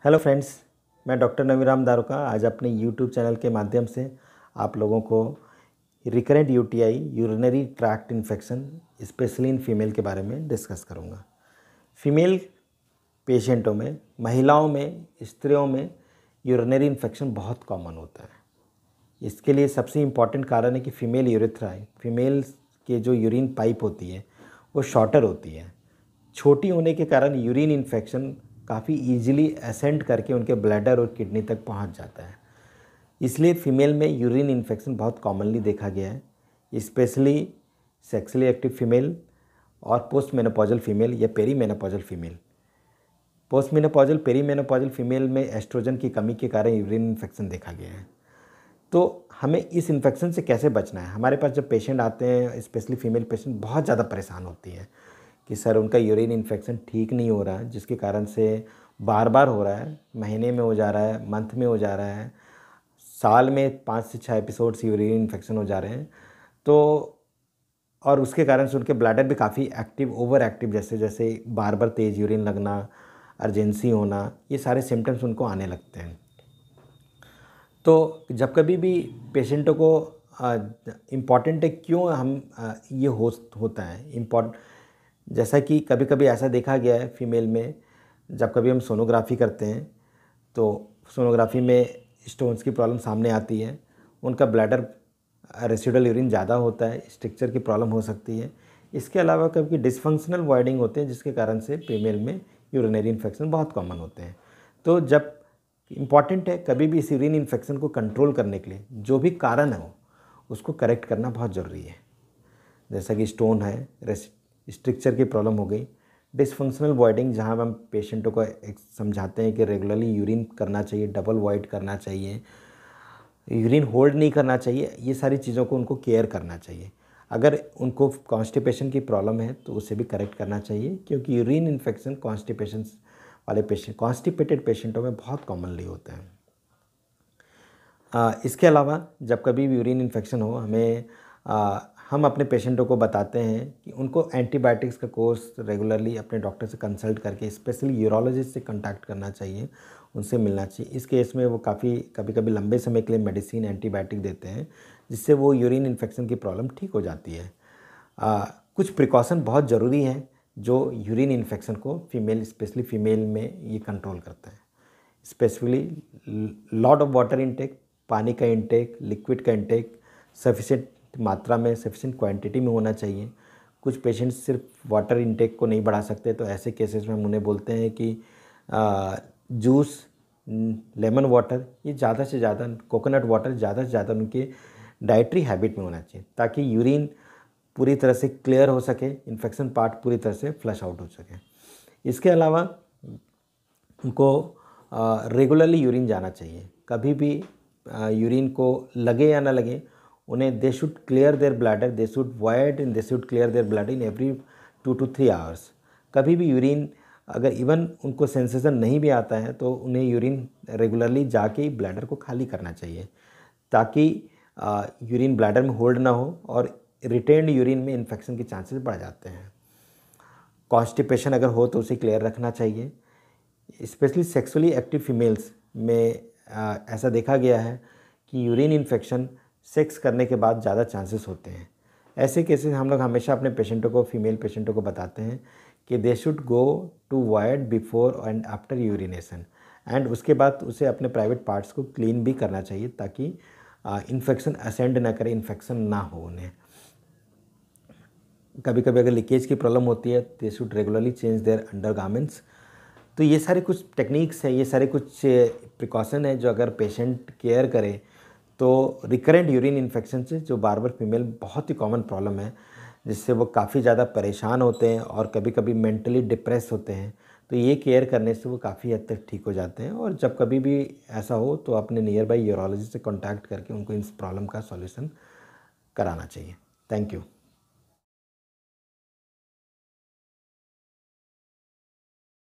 Hello friends, मैं doctor नवीराम दारुका आज अपने यूट्यूब चैनल के माध्यम से आप लोगों को recurrent UTI urinary tract infection specially in female के बारे में डिस्कस करूंगा। फीमेल पेशेंटों में, महिलाओं में, स्त्रियों में यूरिनरी इन्फेक्शन बहुत कॉमन होता है। इसके लिए सबसे इम्पॉर्टेंट कारण है कि फ़ीमेल यूरेथ्रा, फीमेल के जो यूरिन पाइप होती है वो शॉर्टर होती है। छोटी होने के कारण यूरिन इन्फेक्शन काफ़ी इजीली असेंड करके उनके ब्लैडर और किडनी तक पहुंच जाता है। इसलिए फ़ीमेल में यूरिन इन्फेक्शन बहुत कॉमनली देखा गया है, स्पेशली सेक्सुअली एक्टिव फीमेल और पोस्ट मेनोपॉजल फीमेल या perimenopausal female. Post menopausal, perimenopausal female में एस्ट्रोजन की कमी के कारण यूरिन इन्फेक्शन देखा गया है। तो हमें इस इन्फेक्शन से कैसे बचना है? हमारे पास जब पेशेंट आते हैं, स्पेशली फीमेल पेशेंट बहुत ज़्यादा परेशान होती हैं कि सर उनका यूरिन इन्फेक्शन ठीक नहीं हो रहा है, जिसके कारण से बार बार हो रहा है, महीने में हो जा रहा है, मंथ में हो जा रहा है, साल में 5 से 6 एपिसोड्स यूरिन इन्फेक्शन हो जा रहे हैं। तो और उसके कारण से उनके ब्लैडर भी काफ़ी एक्टिव, ओवर एक्टिव, जैसे जैसे बार बार तेज़ यूरिन लगना, अर्जेंसी होना, ये सारे सिम्टम्स उनको आने लगते हैं। तो जब कभी भी पेशेंटों को इम्पॉर्टेंट है क्यों हम ये होता है जैसा कि कभी कभी ऐसा देखा गया है फीमेल में, जब कभी हम सोनोग्राफी करते हैं तो सोनोग्राफी में स्टोन्स की प्रॉब्लम सामने आती है, उनका ब्लैडर रेसिडुअल यूरिन ज़्यादा होता है, स्ट्रक्चर की प्रॉब्लम हो सकती है। इसके अलावा कभी डिसफंक्शनल वॉइडिंग होते हैं, जिसके कारण से फीमेल में यूरिनरी इन्फेक्शन बहुत कॉमन होते हैं। तो जब इम्पॉर्टेंट है कभी भी इस यूरिन इन्फेक्शन को कंट्रोल करने के लिए जो भी कारण है उसको करेक्ट करना बहुत ज़रूरी है। जैसा कि स्टोन है, स्ट्रक्चर की प्रॉब्लम हो गई, डिसफंक्शनल वॉइडिंग जहाँ हम पेशेंटों को समझाते हैं कि रेगुलरली यूरिन करना चाहिए, डबल वॉइड करना चाहिए, यूरिन होल्ड नहीं करना चाहिए, ये सारी चीज़ों को उनको केयर करना चाहिए। अगर उनको कॉन्स्टिपेशन की प्रॉब्लम है तो उसे भी करेक्ट करना चाहिए, क्योंकि यूरिन इन्फेक्शन कॉन्स्टिपेशन वाले पेशेंट, कॉन्स्टिपेटेड पेशेंटों में बहुत कॉमनली होते हैं। इसके अलावा जब कभी भी यूरिन इन्फेक्शन हो, हम अपने पेशेंटों को बताते हैं कि उनको एंटीबायोटिक्स का कोर्स रेगुलरली अपने डॉक्टर से कंसल्ट करके, स्पेशली यूरोलॉजिस्ट से कांटेक्ट करना चाहिए, उनसे मिलना चाहिए। इस केस में वो कभी कभी लंबे समय के लिए मेडिसिन, एंटीबायोटिक देते हैं, जिससे वो यूरिन इन्फेक्शन की प्रॉब्लम ठीक हो जाती है। कुछ प्रिकॉशन बहुत ज़रूरी हैं जो यूरिन इन्फेक्शन को स्पेशली फीमेल में ये कंट्रोल करता है। Specifically lot of water intake, पानी का इंटेक, लिक्विड का इंटेक सफिशेंट मात्रा में, सफिशेंट क्वांटिटी में होना चाहिए। कुछ पेशेंट्स सिर्फ वाटर इनटेक को नहीं बढ़ा सकते, तो ऐसे केसेस में हम उन्हें बोलते हैं कि जूस, लेमन वाटर, ये ज़्यादा से ज़्यादा, कोकोनट वाटर ज़्यादा से ज़्यादा उनके डाइटरी हैबिट में होना चाहिए, ताकि यूरिन पूरी तरह से क्लियर हो सके, इन्फेक्शन पार्ट पूरी तरह से फ्लश आउट हो सके। इसके अलावा उनको रेगुलरली यूरिन जाना चाहिए। कभी भी यूरिन को लगे या ना लगे, उन्हें they should clear their bladder, they should void and they should clear their bladder in every 2 to 3 hours. कभी भी यूरिन अगर इवन उनको सेंसेशन नहीं भी आता है तो उन्हें यूरिन रेगुलरली जाके ब्लैडर को खाली करना चाहिए, ताकि यूरिन ब्लैडर में होल्ड ना हो और रिटेन्ड यूरिन में इन्फेक्शन के चांसेस बढ़ जाते हैं। कॉन्स्टिपेशन अगर हो तो उसे क्लियर रखना चाहिए। स्पेशली सेक्सुअली एक्टिव फीमेल्स में ऐसा देखा गया है कि यूरिन इन्फेक्शन सेक्स करने के बाद ज़्यादा चांसेस होते हैं। ऐसे केसेस हम लोग हमेशा अपने पेशेंटों को, फीमेल पेशेंटों को बताते हैं कि they should go to void before and after urination, and उसके बाद उसे अपने प्राइवेट पार्ट्स को क्लीन भी करना चाहिए, ताकि इन्फेक्शन असेंड ना करे, इन्फेक्शन ना हो उन्हें। कभी कभी अगर लीकेज की प्रॉब्लम होती है, they should regularly change their undergarments. तो ये सारे कुछ टेक्निक्स हैं, ये सारे कुछ प्रिकॉशन है जो अगर पेशेंट केयर करे तो रिकरेंट यूरिन इन्फेक्शन से, जो बार बार फीमेल बहुत ही कॉमन प्रॉब्लम है, जिससे वो काफ़ी ज़्यादा परेशान होते हैं और कभी कभी मेंटली डिप्रेस होते हैं, तो ये केयर करने से वो काफ़ी हद तक ठीक हो जाते हैं। और जब कभी भी ऐसा हो तो अपने नियर बाई यूरोलॉजिस्ट से कॉन्टैक्ट करके उनको इस प्रॉब्लम का सॉल्यूशन कराना चाहिए। Thank you.